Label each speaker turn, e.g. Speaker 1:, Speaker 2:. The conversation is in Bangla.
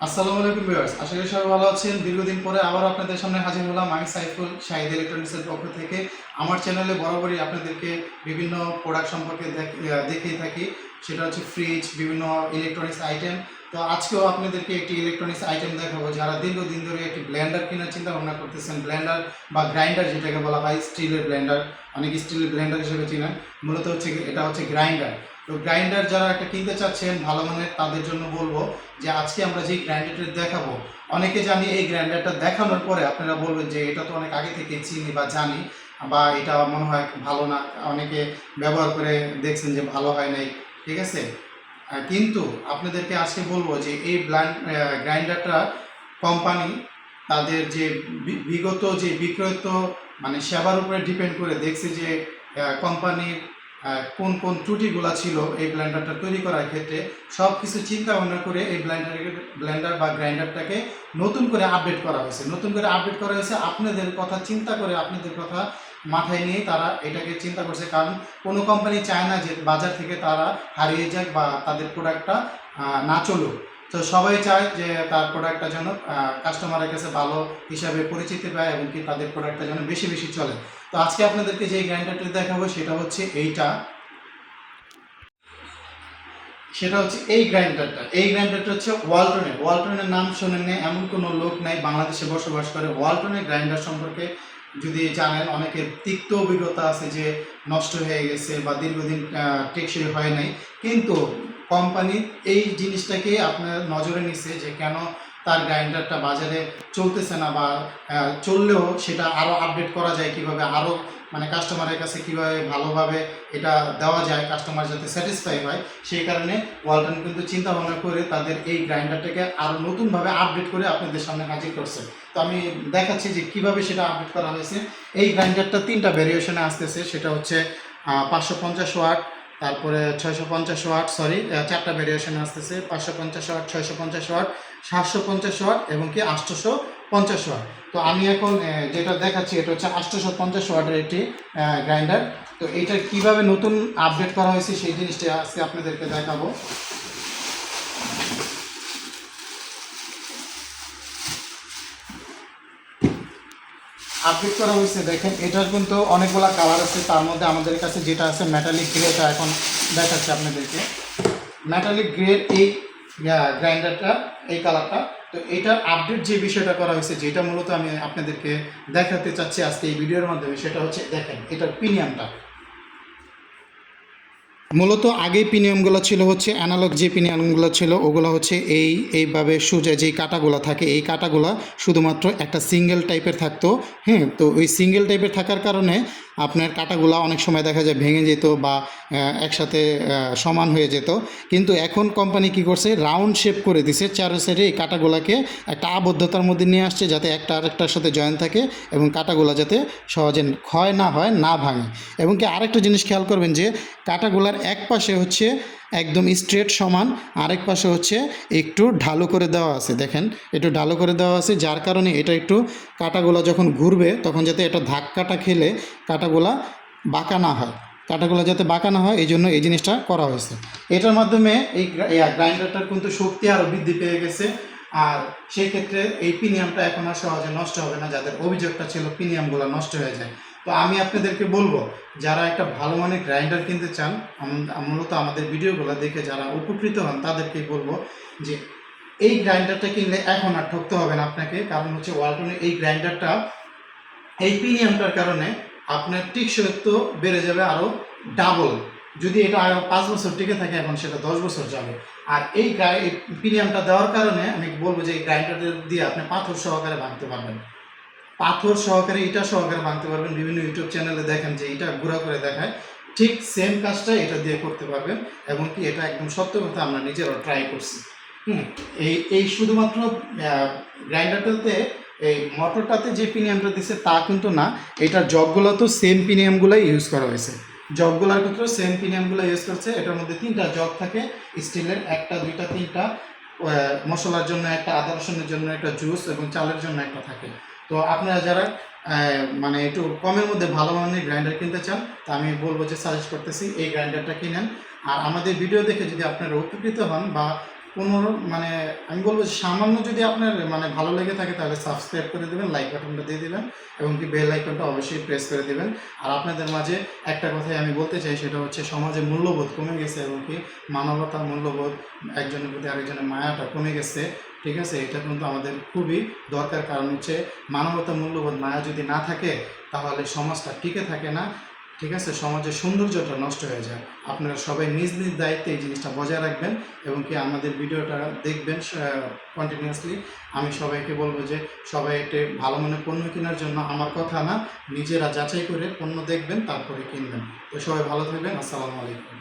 Speaker 1: আসসালামু আলাইকুম ভিউয়ার্স, আশা করি সবাই ভালো আছেন। দীর্ঘদিন পরে আবার আপনাদের সামনে হাজির হলাম আমি সাইফুল, শাহিদ ইলেকট্রনিক্সের পক্ষ থেকে। আমার চ্যানেলে বরাবরই আপনাদেরকে বিভিন্ন প্রোডাক্ট সম্পর্কে দেখিয়ে থাকি। সেটা হচ্ছে ফ্রিজ, বিভিন্ন ইলেকট্রনিক্স আইটেম। তো আজকেও আপনাদেরকে একটি ইলেকট্রনিক্স আইটেম দেখাবো। যারা দীর্ঘদিন ধরে একটি ব্লেন্ডার কেনার চিন্তা ভাবনা করতেছেন, ব্লেন্ডার বা গ্রাইন্ডার যেটাকে বলা হয়, স্টিলের ব্লেন্ডার, অনেক স্টিলের ব্লেন্ডার হিসেবে চিনেন। মূলত হচ্ছে এটা হচ্ছে গ্রাইন্ডার। তো গ্রাইন্ডার যারা একটা কিনতে চাচ্ছেন ভালো মানের, তাদের জন্য বলবো যে আজকে আমরা যে গ্রাইন্ডারটা দেখাবো, অনেকে জানি এই গ্রাইন্ডারটা দেখানোর পরে আপনারা বলবেন যে এটা তো অনেক আগে থেকে চিনি বা জানি, বা এটা মনে হয় ভালো না, অনেকে ব্যবহার করে দেখছেন যে ভালো হয় নাই, ঠিক আছে। কিন্তু আপনাদেরকে আজকে বলবো যে এই গ্রাইন্ডারটা কোম্পানি তাদের যে বিগত যে বিক্রয়িত মানে সেবার উপরে ডিপেন্ড করে দেখছে যে কোম্পানির কোন কোন ত্রুটিগুলো ছিল এই ব্লেন্ডারটা তৈরি করার ক্ষেত্রে, সব কিছু চিন্তা ভাবনা করে এই ব্লেন্ডার বা গ্রাইন্ডারটাকে নতুন করে আপডেট করা হয়েছে। নতুন করে আপডেট করা হয়েছে আপনাদের কথা চিন্তা করে, আপনাদের কথা মাথায় নিয়ে তারা এটাকে চিন্তা করছে। কারণ কোনো কোম্পানি চায় না যে বাজার থেকে তারা হারিয়ে যাক বা তাদের প্রোডাক্টটা না চলুক। তো সবাই চায় যে তার প্রোডাক্টটা যেন কাস্টমারের কাছে ভালো হিসাবে পরিচিতি পায় এবং কি তাদের প্রোডাক্টটা যেন বেশি বেশি চলে। তো আজকে আপনাদেরকে যে গ্রাইন্ডারটি দেখাবো সেটা হচ্ছে এই গ্রাইন্ডারটা হচ্ছে ওয়ালটনের নাম শোনেন না এমন কোনো লোক নাই বাংলাদেশে বসবাস করে। ওয়ালটনের গ্রাইন্ডার সম্পর্কে যদি জানেন, অনেকের তিক্ত অভিজ্ঞতা আছে যে নষ্ট হয়ে গেছে বা দীর্ঘদিন টেকসই হয় নাই। কিন্তু কোম্পানি এই জিনিসটাকে আপনার নজরে নিচ্ছে যে কেন তার গ্রাইন্ডারটা বাজারে চলতেছে না, বা চললেও সেটা আরও আপডেট করা যায় কীভাবে, আরও মানে কাস্টমারের কাছে কীভাবে ভালোভাবে এটা দেওয়া যায়, কাস্টমার যাতে স্যাটিসফাই হয়। সেই কারণে ওয়ালটন কিন্তু চিন্তা ভাবনা করে তাদের এই গ্রাইন্ডারটাকে আরও নতুনভাবে আপডেট করে আপনাদের সামনে হাজির করছে। তো আমি দেখাচ্ছি যে কিভাবে সেটা আপডেট করা হয়েছে। এই গ্রাইন্ডারটা 3টা ভ্যারিয়েশনে আসতেছে, সেটা হচ্ছে 550 ওয়াট, তারপরে 650 ওয়াট, 4টা ভ্যারিয়েশনে আসতেছে, 550 ওয়াট, 650 ওয়াট, 750 ওয়াট এবং কি 850 ওয়াট। তো আমি এখন যেটা দেখাচ্ছি এটা হচ্ছে 850 ওয়াটের একটি গ্রাইন্ডার। তো এইটা কিভাবে নতুন আপডেট করা হয়েছে সেই জিনিসটা আজকে আপনাদেরকে দেখাবো। আপডেট করা হয়েছে দেখেন, এটার কিন্তু অনেকগুলো কালার আছে। তার মধ্যে আমাদের কাছে যেটা আছে মেটালিক গ্রে, এটা এখন দেখাচ্ছি আপনাদেরকে। মেটালিক গ্রের এই গ্রাইন্ডারটা, এই কালারটা। তো এটার আপডেট যে বিষয়টা করা হয়েছে, যেটা মূলত আমি আপনাদেরকে দেখাতে চাচ্ছি আজকে এই ভিডিওর মাধ্যমে, সেটা হচ্ছে দেখেন এটার প্রিমিয়ামটা। মূলত আগেই পিনিয়মগুলো ছিল হচ্ছে অ্যানালগ, যে পিনিয়মগুলো ছিল ওগুলো হচ্ছে এইভাবে সোজা যেই কাটাগুলো থাকে, এই কাটাগুলো শুধুমাত্র একটা সিঙ্গেল টাইপের থাকতো। হ্যাঁ, তো ওই সিঙ্গেল টাইপের থাকার কারণে আপনার কাটাগুলো অনেক সময় দেখা যায় ভেঙে যেত বা একসাথে সমান হয়ে যেত। কিন্তু এখন কোম্পানি কি করছে, রাউন্ড শেপ করে দিছে চারো সাইডে। এই কাটাগুলোকে একটা আবদ্ধতার মধ্যে নিয়ে আসছে যাতে একটা আরেকটার সাথে জয়েন থাকে এবং কাটাগুলো যাতে সহজে ক্ষয় না হয়, না ভাঙে। এবং কি আরেকটা জিনিস খেয়াল করবেন যে কাটাগুলার এক পাশে হচ্ছে একদম স্ট্রেট সমান, আরেক পাশে হচ্ছে একটু ঢালু করে দেওয়া আছে। দেখেন একটু ঢালু করে দেওয়া আছে, যার কারণে এটা একটু কাটাগুলা যখন ঘুরবে তখন যাতে এটা ধাক্কাটা খেলে কাটাগুলা বাঁকা না হয়, কাটাগুলো যাতে বাঁকা না হয়, এই জন্য এই জিনিসটা করা হয়েছে। এটার মাধ্যমে এই গ্রাইন্ডারটার কিন্তু শক্তি আরও বৃদ্ধি পেয়ে গেছে। আর সেই ক্ষেত্রে এই প্রিমিয়ামটা এখন আর সহজে নষ্ট হবে না, যাদের অভিযোগটা ছিল প্রিমিয়ামগুলো নষ্ট হয়ে যায়। তো আমি আপনাদেরকে বলবো, যারা একটা ভালো মানের গ্রাইন্ডার কিনতে চান, মূলত আমাদের ভিডিওগুলো দেখে যারা উপকৃত হন তাদেরকেই বলবো যে এই গ্রাইন্ডারটা কিনলে এখন আর ঠকতে হবে না আপনাকে। কারণ হচ্ছে ওয়ালটনের এই গ্রাইন্ডারটা এই প্রিমিয়ামটার কারণে আপনার টিকসইত্ব বেড়ে যাবে আরও ডাবল। যদি এটা আরও 5 বছর টিকে থাকে, এখন সেটা 10 বছর যাবে। আর এই প্রিমিয়ামটা দেওয়ার কারণে আমি বলবো যে এই গ্রাইন্ডারটা দিয়ে আপনি পাথর সহকারে ভাঙতে পারবেন, পাথর সহকারে, ইটা সহকারে ভাঙতে পারবেন। বিভিন্ন ইউটিউব চ্যানেলে দেখেন যে এটা গুঁড়া করে দেখায়, ঠিক সেম কাজটা এটা দিয়ে করতে পারবেন। এবং কি এটা একদম সত্য কথা, আমরা নিজেরাও ট্রাই করছি। এই শুধুমাত্র গ্রাইন্ডারটাতে, এই মোটরটাতে যে প্রিমিয়ামটা দিচ্ছে তা কিন্তু না, এটার জগগুলো তো সেম প্রিমিয়ামগুলোই ইউজ করা হয়েছে। জগগুলোর ক্ষেত্রেও সেম প্রিমিয়ামগুলো ইউজ করছে। এটার মধ্যে 3টা জগ থাকে স্টিলের, 1টা 2টা 3টা, মশলার জন্য একটা, আদা রসুনের জন্য একটা, জুস এবং চালের জন্য একটা থাকে। তো আপনারা যারা মানে একটু কমের মধ্যে ভালো মানের গ্রাইন্ডার কিনতে চান, তা আমি বলবো যে সাজেস্ট করতেছি এই গ্রাইন্ডারটা কিনেন। আর আমাদের ভিডিও দেখে যদি আপনারা উপকৃত হন বা মানে আমি বলবো যে সামান্য যদি আপনার মানে ভালো লেগে থাকে তাহলে সাবস্ক্রাইব করে দেবেন, লাইক বাটনটা দিয়ে দিবেন এবং কি বেল আইকনটা অবশ্যই প্রেস করে দেবেন। আর আপনাদের মাঝে একটা কথাই আমি বলতে চাই, সেটা হচ্ছে সমাজে মূল্যবোধ কমে গেছে এবং কি মানবতা মূল্যবোধ, একজনের প্রতি আরেকজনের মায়াটা কমে গেছে। ঠিক আছে, এটা কিন্তু আমাদের খুবই দরকার। কারণ হচ্ছে মানবতা মূল্যবোধ মায়া যদি না থাকে তাহলে সমাজটা টিকে থাকে না। ঠিক আছে, সমাজের সৌন্দর্যটা নষ্ট হয়ে যায়। আপনারা সবাই নিজ নিজ দায়িত্বে এই জিনিসটা বজায় রাখবেন এবং কি আমাদের ভিডিওটা দেখবেন কন্টিনিউয়াসলি। আমি সবাইকে বলবো যে সবাই এটা ভালো মনে পণ্য কেনার জন্য, আমার কথা না, নিজেরা যাচাই করে পণ্য দেখবেন তারপরে কিনবেন। তো সবাই ভালো থাকবেন। আসসালামু আলাইকুম।